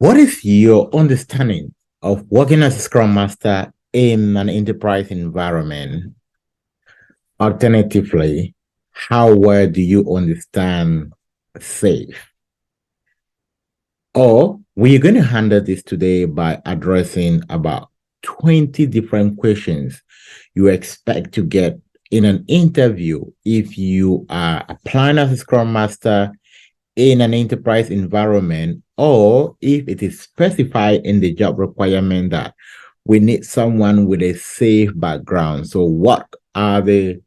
What is your understanding of working as a Scrum Master in an enterprise environment? Alternatively, how well do you understand SAFe? Or we're going to handle this today by addressing about 20 different questions you expect to get in an interview if you are applying as a Scrum Master in an enterprise environment, or if it is specified in the job requirement that we need someone with a SAFe background. So what are the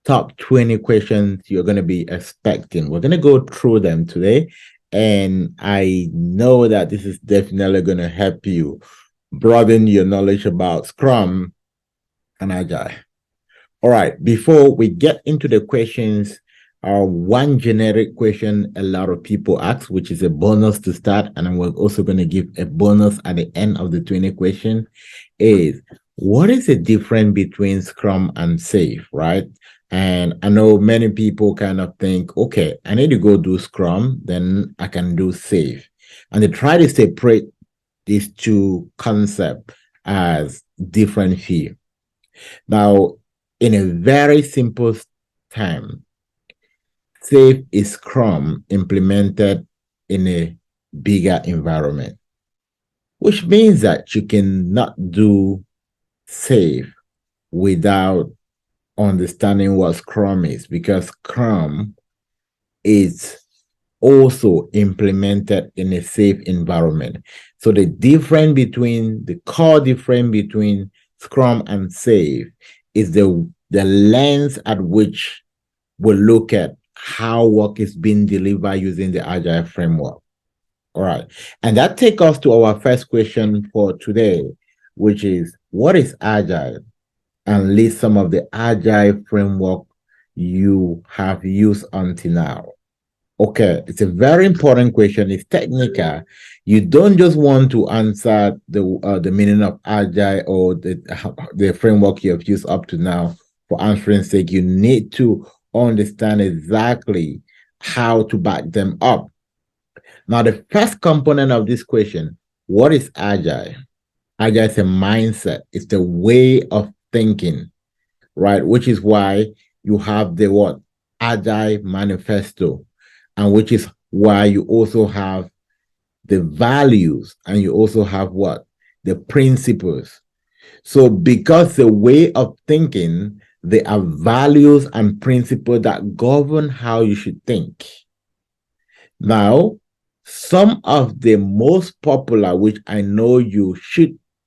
top 20 questions you're going to be expecting? We're going to go through them today. And I know that this is definitely going to help you broaden your knowledge about Scrum and Agile. All right, before we get into the questions, one generic question a lot of people ask, which is a bonus to start, and we're also going to give a bonus at the end of the 20 question, is what is the difference between Scrum and SAFe, right? And I know many people kind of think, okay, I need to go do Scrum, then I can do SAFe. And they try to separate these two concepts as different fields. Now, in a very simple term, SAFe is Scrum implemented in a bigger environment, which means that you cannot do SAFe without understanding what Scrum is, because Scrum is also implemented in a SAFe environment. So the core difference between Scrum and SAFe is the lens at which we look at how work is being delivered using the Agile framework. All right. And that takes us to our first question for today, which is, what is Agile? And list some of the Agile framework you have used until now. Okay, it's a very important question. It's technical. You don't just want to answer the meaning of Agile or the framework you have used up to now for answering sake. You need to understand exactly how to back them up. Now, the first component of this question, what is Agile? Agile is a mindset. It's the way of thinking, right? Which is why you have the what? Agile manifesto, and which is why you also have the values, and you also have what? The principles. So because the way of thinking, there are values and principles that govern how you should think. Now, some of the most popular, which I know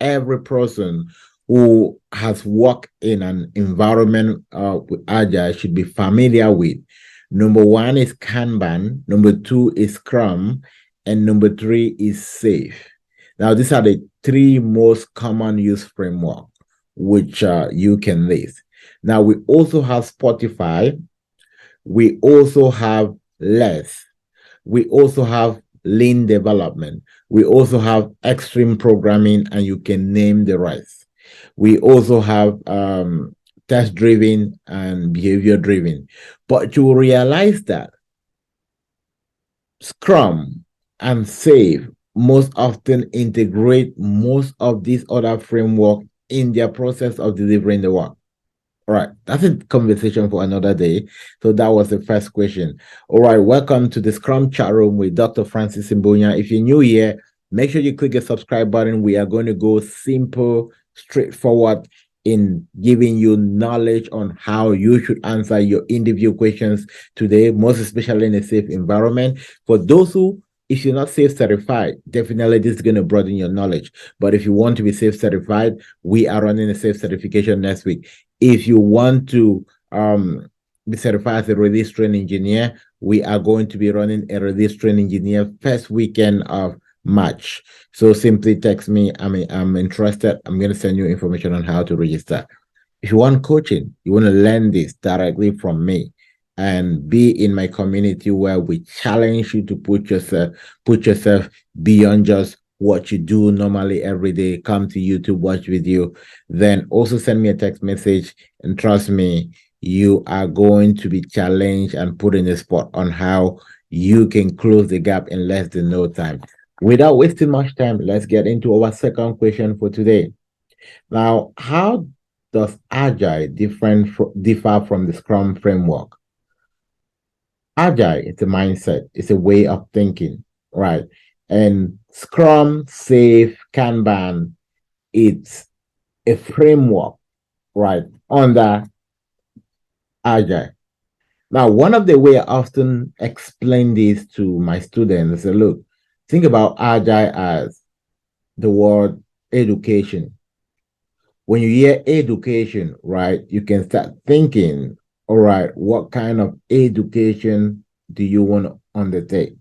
every person who has worked in an environment with Agile should be familiar with. Number one is Kanban, number two is Scrum, and number three is SAFe. Now, these are the three most common use framework which you can list. Now, we also have Spotify. We also have Less. We also have Lean development. We also have extreme programming, and you can name the rest. We also have test-driven and behavior-driven. But you will realize that Scrum and SAFe most often integrate most of these other frameworks in their process of delivering the work. All right, that's a conversation for another day. So that was the first question. All right, welcome to the Scrum chat room with Dr. Francis Mbonya. If you're new here, make sure you click the subscribe button. We are going to go simple, straightforward in giving you knowledge on how you should answer your interview questions today, most especially in a SAFe environment. For those who, if you're not SAFe certified, definitely this is going to broaden your knowledge. But if you want to be SAFe certified, we are running a SAFe certification next week. If you want to be certified as a release train engineer, we are going to be running a release train engineer first weekend of March. So simply text me. I'm interested. I'm going to send you information on how to register. If you want coaching, you want to learn this directly from me and be in my community where we challenge you to put yourself beyond just what you do normally every day, come to YouTube, watch video, then also send me a text message, and trust me, you are going to be challenged and put in a spot on how you can close the gap in less than no time. Without wasting much time, let's get into our second question for today. Now, how does Agile differ from the Scrum framework? Agile is a mindset, it's a way of thinking, right? And Scrum, Safe, Kanban, it's a framework, right, under Agile. Now, one of the way I often explain this to my students is, look, think about Agile as the word education. When you hear education, right, you can start thinking, all right, what kind of education do you want to undertake?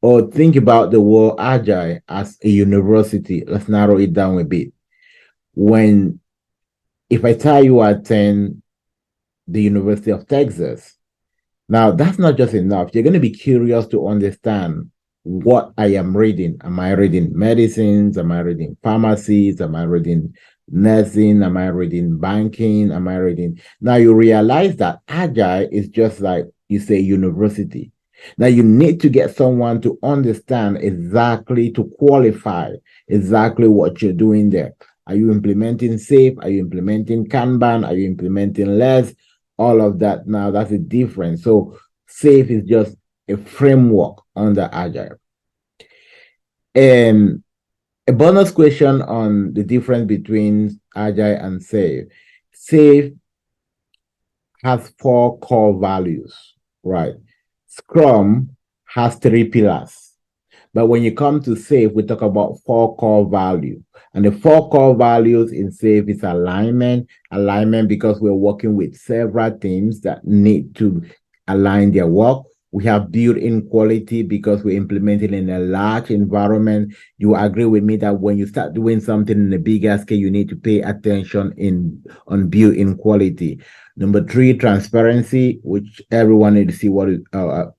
Or think about the word agile as a university. Let's narrow it down a bit. When, if I tell you I attend the University of Texas, now that's not just enough. You're going to be curious to understand what I am reading. Am I reading medicines? Am I reading pharmacies? Am I reading nursing? Am I reading banking? Am I reading? Now you realize that Agile is just like you say university. Now you need to get someone to understand exactly, to qualify exactly what you're doing there. Are you implementing SAFe? Are you implementing Kanban? Are you implementing less? All of that. Now that's a difference. So SAFe is just a framework under Agile. And a bonus question on the difference between Agile and SAFe. SAFe has 4 core values, right? Scrum has 3 pillars. But when you come to SAFe, we talk about 4 core values. And the 4 core values in SAFe is alignment. Alignment because we're working with several teams that need to align their work. We have built-in quality because we're implementing in a large environment. You agree with me that when you start doing something in a bigger scale, you need to pay attention on built-in quality. Number 3, transparency, which everyone needs to see what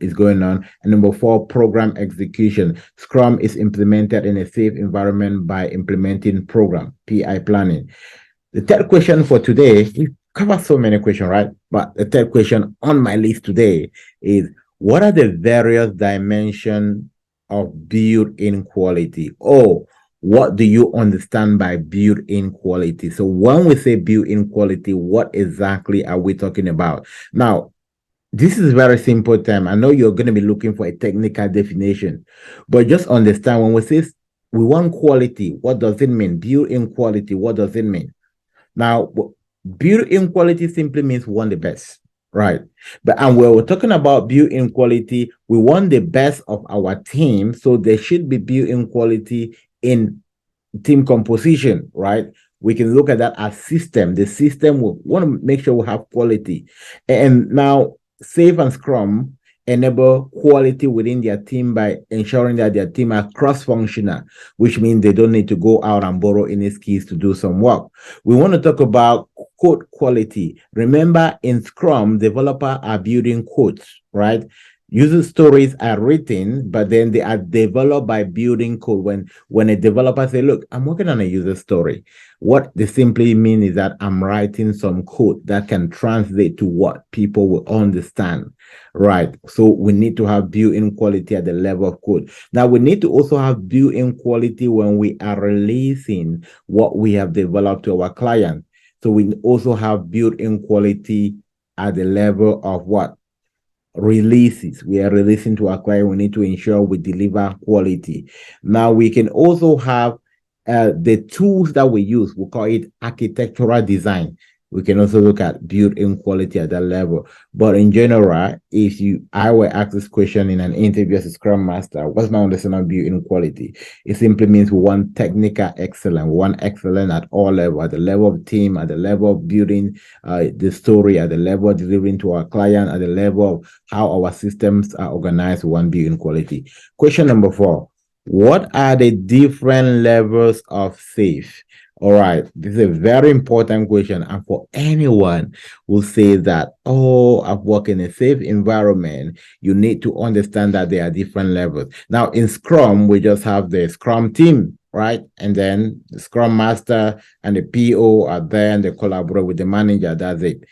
is going on. And number 4, program execution. Scrum is implemented in a safe environment by implementing program, PI planning. The third question for today, we cover so many questions, right? But the third question on my list today is, what are the various dimensions of built-in quality? Or what do you understand by built-in quality? So when we say built-in quality, what exactly are we talking about? Now, this is a very simple term. I know you're going to be looking for a technical definition, but just understand when we say we want quality, what does it mean? Built-in quality, what does it mean? Now, built-in quality simply means we want the best, right? But and when we're talking about built-in quality, we want the best of our team, so there should be built-in quality in team composition, right? We can look at that as system. The system will want to make sure we have quality. And now, Safe and Scrum enable quality within their team by ensuring that their team are cross-functional, which means they don't need to go out and borrow any skills to do some work. We want to talk about code quality. Remember, in Scrum, developers are building codes, right? User stories are written, but then they are developed by building code. When a developer say, look, I'm working on a user story, what they simply mean is that I'm writing some code that can translate to what people will understand, right? So we need to have built-in quality at the level of code. Now we need to also have built-in quality when we are releasing what we have developed to our client. So we also have built-in quality at the level of what? Releases. We are releasing to our client. We need to ensure we deliver quality. Now we can also have the tools that we use. We call it architectural design. We can also look at built-in quality at that level. But in general, if I were asked this question in an interview as a Scrum Master, what's my understanding of built-in quality? It simply means we want technical excellence. We want excellence at all levels, at the level of team, at the level of building the story, at the level of delivering to our client, at the level of how our systems are organized. We want built-in quality. Question number 4. What are the different levels of SAFe? All right, this is a very important question. And for anyone who says that, oh, I've worked in a safe environment, you need to understand that there are different levels. Now, in Scrum, we just have the Scrum team, right? And then the Scrum Master and the PO are there and they collaborate with the manager. That's it.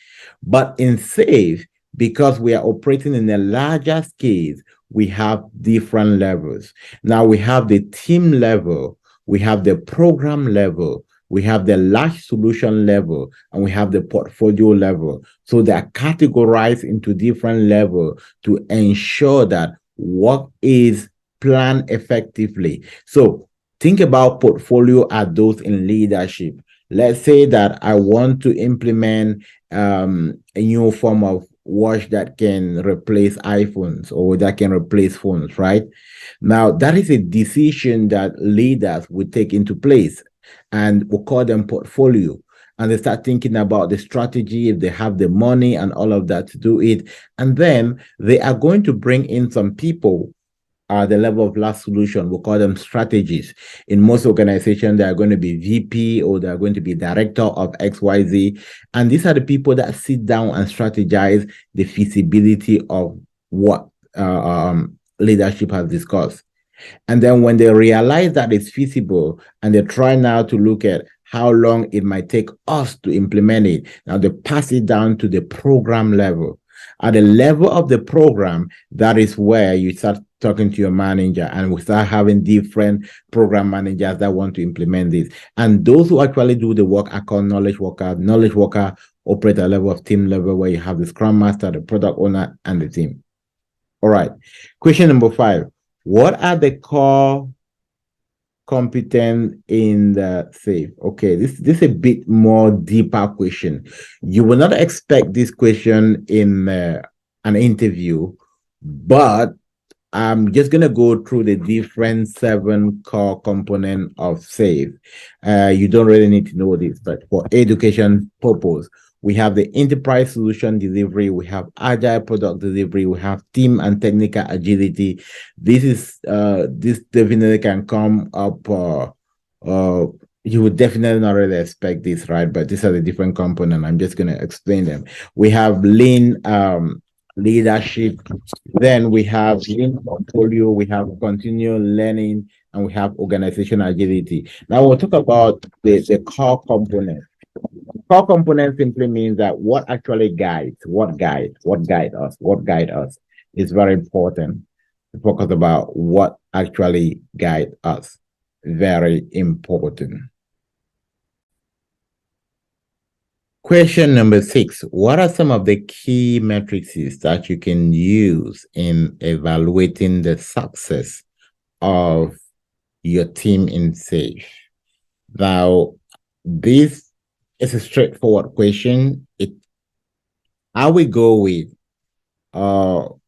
But in SAFe, because we are operating in a larger scale, we have different levels. Now we have the team level, we have the program level, we have the large solution level, and we have the portfolio level. So they are categorized into different levels to ensure that work is planned effectively. So think about portfolio as those in leadership. Let's say that I want to implement a new form of watch that can replace iPhones or that can replace phones, right? Now, that is a decision that leaders will take into place, and we'll call them portfolio. And they start thinking about the strategy, if they have the money and all of that to do it. And then they are going to bring in some people at the level of last solution. We call them strategies. In most organizations, they are going to be VP or they are going to be director of XYZ. And these are the people that sit down and strategize the feasibility of what leadership has discussed. And then when they realize that it's feasible and they try now to look at how long it might take us to implement it, now they pass it down to the program level. At the level of the program, that is where you start talking to your manager, and we start having different program managers that want to implement this. And those who actually do the work are called knowledge workers. Knowledge worker operate at a level of team level where you have the scrum master, the product owner, and the team. All right. Question number 5. What are the core competence in the SAFe? Okay, this is a bit more deeper question. You will not expect this question in an interview, but I'm just going to go through the different 7 core components of SAFe. You don't really need to know this, but for education purpose, we have the enterprise solution delivery, we have agile product delivery, we have team and technical agility. This definitely can come up. You would definitely not really expect this, right? But these are the different components. I'm just going to explain them. We have lean leadership. Then we have lean portfolio, we have continual learning, and we have organizational agility. Now we'll talk about the core component. Core component simply means that what actually guides, what guide us is very important to focus about what actually guide us. Very important. Question number 6. What are some of the key metrics that you can use in evaluating the success of your team in SAFe? Now, this is a straightforward question. I will go with, I'll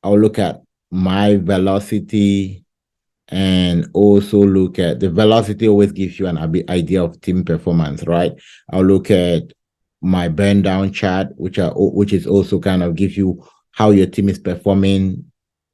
look at my velocity, and also look at the velocity always gives you an idea of team performance, right? I'll look at my burn down chart, which is also kind of gives you how your team is performing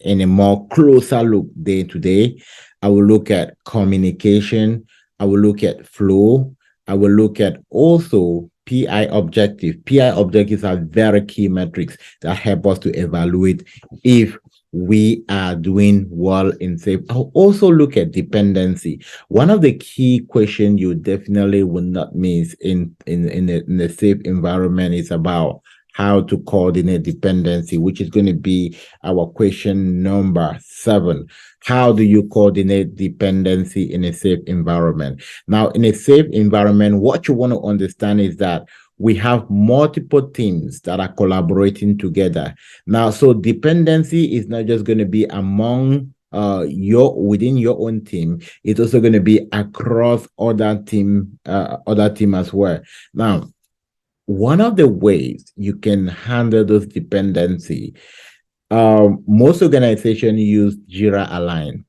in a more closer look day to day. I will look at communication. I will look at flow. I will look at also PI objective. PI objectives are very key metrics that help us to evaluate if we are doing well in SAFe. I'll also look at dependency. One of the key questions you definitely will not miss in the SAFe environment is about how to coordinate dependency, which is going to be our question number 7. How do you coordinate dependency in a SAFe environment? Now, in a SAFe environment, what you want to understand is that we have multiple teams that are collaborating together. Now, so dependency is not just going to be among within your own team. It's also going to be across other team as well. Now, one of the ways you can handle those dependency, most organizations use Jira Align,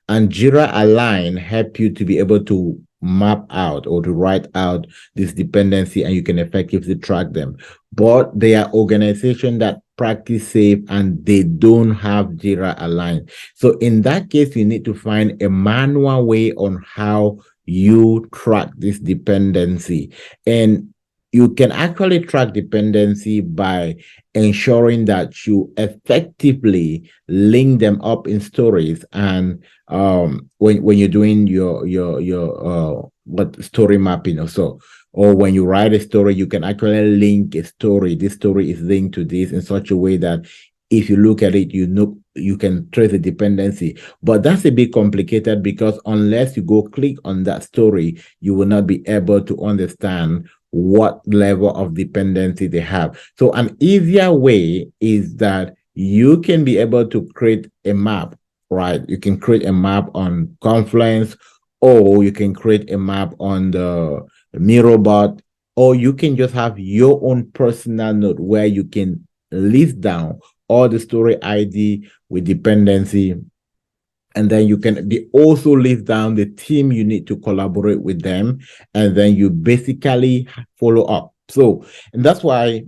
and Jira Align help you to be able to map out or to write out this dependency, and you can effectively track them. But there are organizations that practice SAFe and they don't have Jira Align. So in that case, you need to find a manual way on how you track this dependency. And you can actually track dependency by ensuring that you effectively link them up in stories. And when you're doing your what story mapping or so, or when you write a story, you can actually link a story. This story is linked to this in such a way that if you look at it, you know you can trace a dependency. But that's a bit complicated because unless you go click on that story, you will not be able to understand what level of dependency they have. So an easier way is that you can be able to create a map, right? You can create a map on Confluence, or you can create a map on the Mirrorbot, or you can just have your own personal node where you can list down all the story ID with dependency. And then you can also list down the team you need to collaborate with them. And then you basically follow up. So, and that's why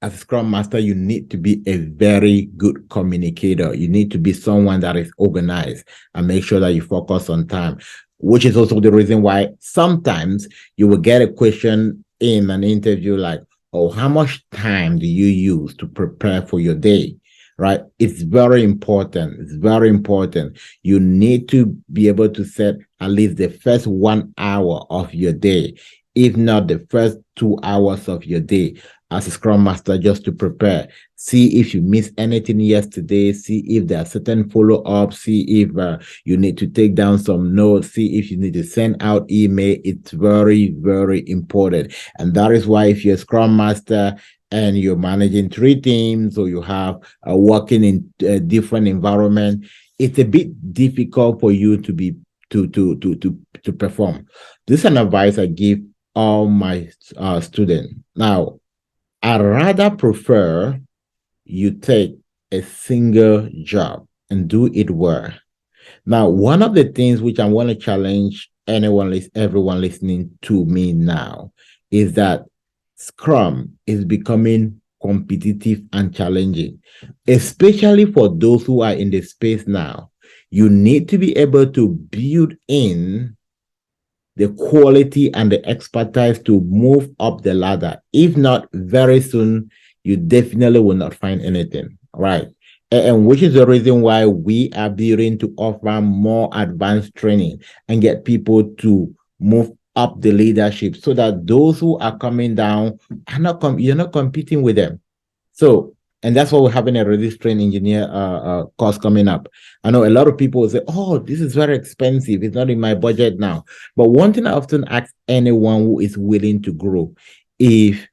as a Scrum Master, you need to be a very good communicator. You need to be someone that is organized and make sure that you focus on time, which is also the reason why sometimes you will get a question in an interview like, oh, how much time do you use to prepare for your day? Right? It's very important. It's very important. You need to be able to set at least the first 1 hour of your day, if not the first 2 hours of your day as a Scrum Master, just to prepare. See if you missed anything yesterday. See if there are certain follow-ups. See if you need to take down some notes. See if you need to send out email. It's very, very important. And that is why if you're a Scrum Master and you're managing 3 teams, or you have working in a different environment, it's a bit difficult for you to be to perform. This is an advice I give all my students. Now, I rather prefer you take a single job and do it well. Now, one of the things which I want to challenge everyone listening to me now is that Scrum is becoming competitive and challenging, especially for those who are in the space now. You need to be able to build in the quality and the expertise to move up the ladder. If not, very soon, you definitely will not find anything, right? And which is the reason why we are building to offer more advanced training and get people to move up the leadership so that those who are coming down are not you're not competing with them. So, and that's why we're having a release train engineer course coming up. I know a lot of people will say, oh, this is very expensive. It's not in my budget now. But one thing I often ask anyone who is willing to grow, if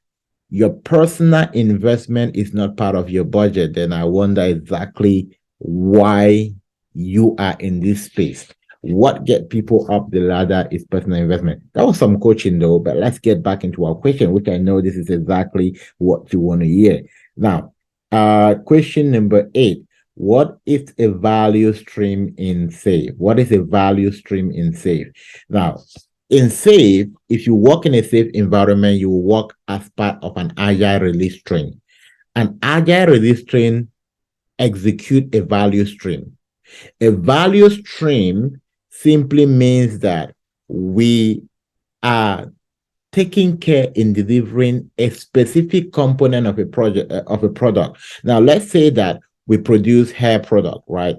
your personal investment is not part of your budget, then I wonder exactly why you are in this space. What get people up the ladder is personal investment. That was some coaching though, but let's get back into our question, which I know this is exactly what you want to hear. Now, question number 8. What is a value stream in SAFe? What is a value stream in SAFe? Now, in SAFe, if you work in a SAFe environment, you will work as part of an Agile release train. An Agile release train execute a value stream. A value stream simply means that we are taking care in delivering a specific component of a project of a product. Now, let's say that we produce hair product, right?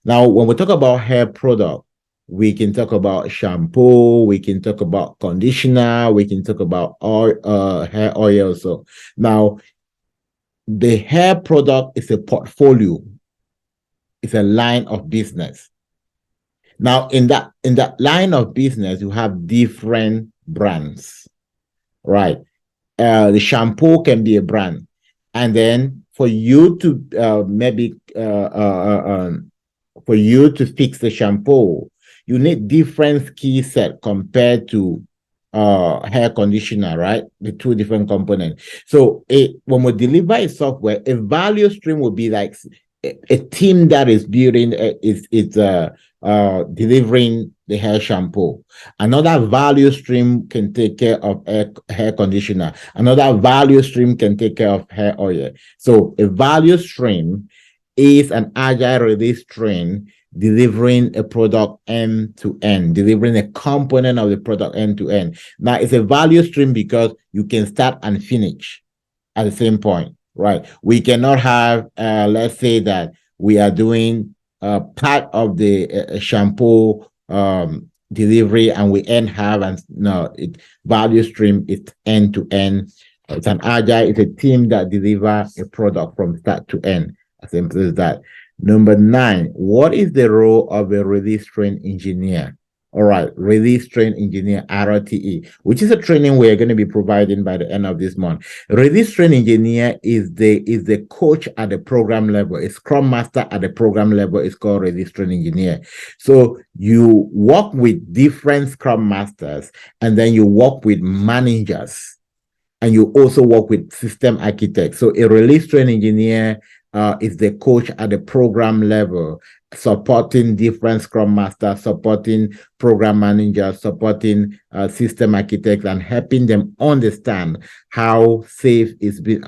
Now, when we talk about hair product, we can talk about shampoo, we can talk about conditioner, we can talk about hair oil. So now, the hair product is a portfolio, it's a line of business. Now, in that line of business, you have different brands, right? The shampoo can be a brand, and then for you to for you to fix the shampoo, you need different skill set compared to hair conditioner, right? The 2 different components. So when we deliver a software, a value stream will be like a team that is building delivering the hair shampoo. Another value stream can take care of hair conditioner. Another value stream can take care of hair oil. So a value stream is an Agile release train delivering a product end to end, delivering a component of the product end to end. Now, it's a value stream because you can start and finish at the same point, right? We cannot have, let's say that we are doing part of the shampoo delivery and we have, and no, value stream is end to end. It's an Agile, it's a team that delivers a product from start to end. As simple as that. Number 9, what is the role of a release train engineer? All right, release train engineer, RTE, which is a training we're going to be providing by the end of this month. Release train engineer is the coach at the program level. A scrum master at the program level is called release train engineer. So you work with different scrum masters, and then you work with managers, and you also work with system architects. So a release train engineer is the coach at the program level, supporting different scrum masters, supporting program managers, supporting system architects, and helping them understand how safe is being,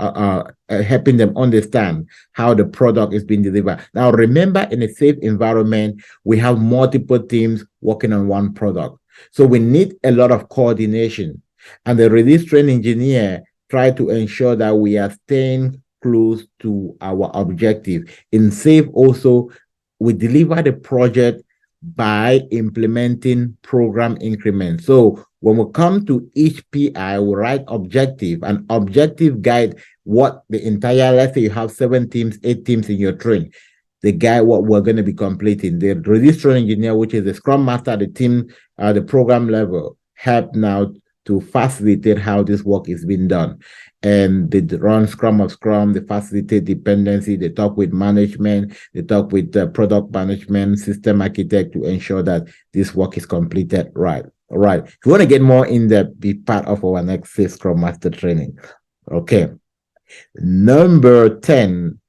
helping them understand how the product is being delivered. Now, remember, in a safe environment, we have multiple teams working on one product. So we need a lot of coordination. And the release train engineer try to ensure that we are staying close to our objective. In SAFE also, we deliver the project by implementing program increments. So when we come to each PI, we write objective, and objective guide what the entire, let's say you have 7 teams, 8 teams in your train. The guy what we're going to be completing. The release train engineer, which is the scrum master, the team, the program level, help now to facilitate how this work is being done. And they run Scrum of Scrum, they facilitate dependency, they talk with management, they talk with the product management, system architect to ensure that this work is completed right. All right. If you want to get more in depth, be part of our next Safe Scrum Master training. Okay. Number 10.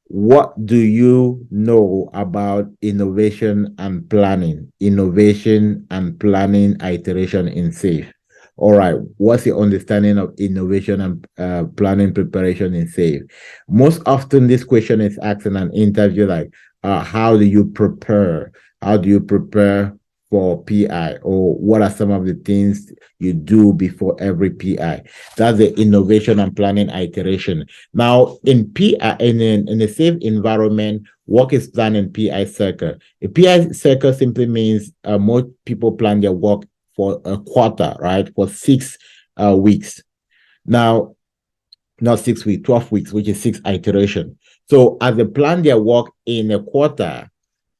What do you know about innovation and planning? Innovation and planning iteration in SAFE. All right, what's your understanding of innovation and planning preparation in SAFE? Most often, this question is asked in an interview like, how do you prepare? How do you prepare for PI? Or what are some of the things you do before every PI? That's the innovation and planning iteration. Now, in PI, in a safe environment, work is planned in PI circle. A PI circle simply means most people plan their work for a quarter, right? For 6 weeks. Now, not 6 weeks, 12 weeks, which is 6 iteration. So as they plan their work in a quarter,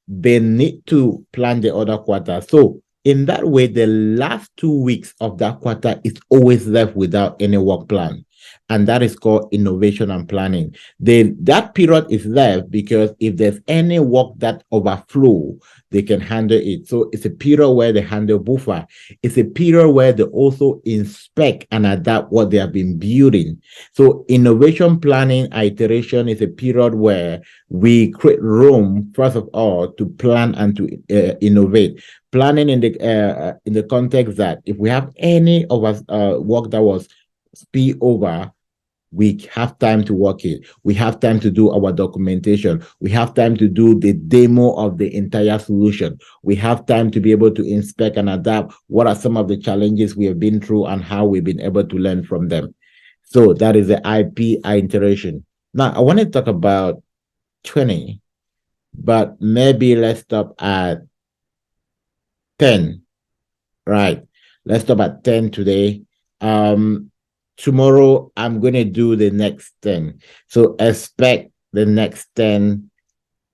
they need to plan the other quarter. So in that way, the last 2 weeks of that quarter is always left without any work plan. And that is called innovation and planning. That period is left because if there's any work that overflow, they can handle it. So it's a period where they handle buffer. It's a period where they also inspect and adapt what they have been building. So innovation planning iteration is a period where we create room, first of all, to plan and to innovate. Planning in the context that if we have any of us work that was spill over, we have time to work it. We have time to do our documentation. We have time to do the demo of the entire solution. We have time to be able to inspect and adapt what are some of the challenges we have been through and how we've been able to learn from them. So that is the IPI iteration. Now, I want to talk about 20, but maybe let's stop at 10. Right. Let's stop at 10 today. Tomorrow, I'm going to do the next 10. So expect the next 10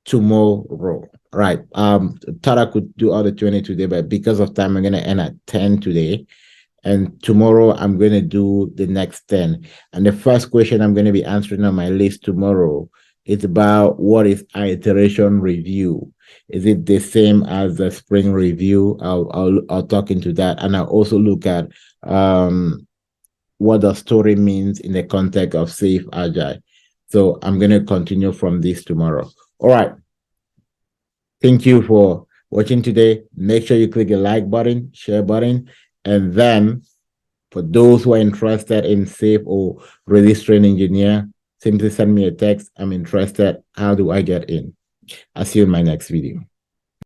tomorrow. Right. Thought I could do all the 20 today, but because of time, I'm going to end at 10 today. And tomorrow, I'm going to do the next 10. And the first question I'm going to be answering on my list tomorrow is about what is iteration review. Is it the same as the spring review? I'll talk into that. And I'll also look at what the story means in the context of safe agile. So I'm going to continue from this tomorrow. All right. Thank you for watching today. Make sure you click the like button, share button, and then for those who are interested in safe or release train engineer, simply send me a text. I'm interested. How do I get in? I'll see you in my next video.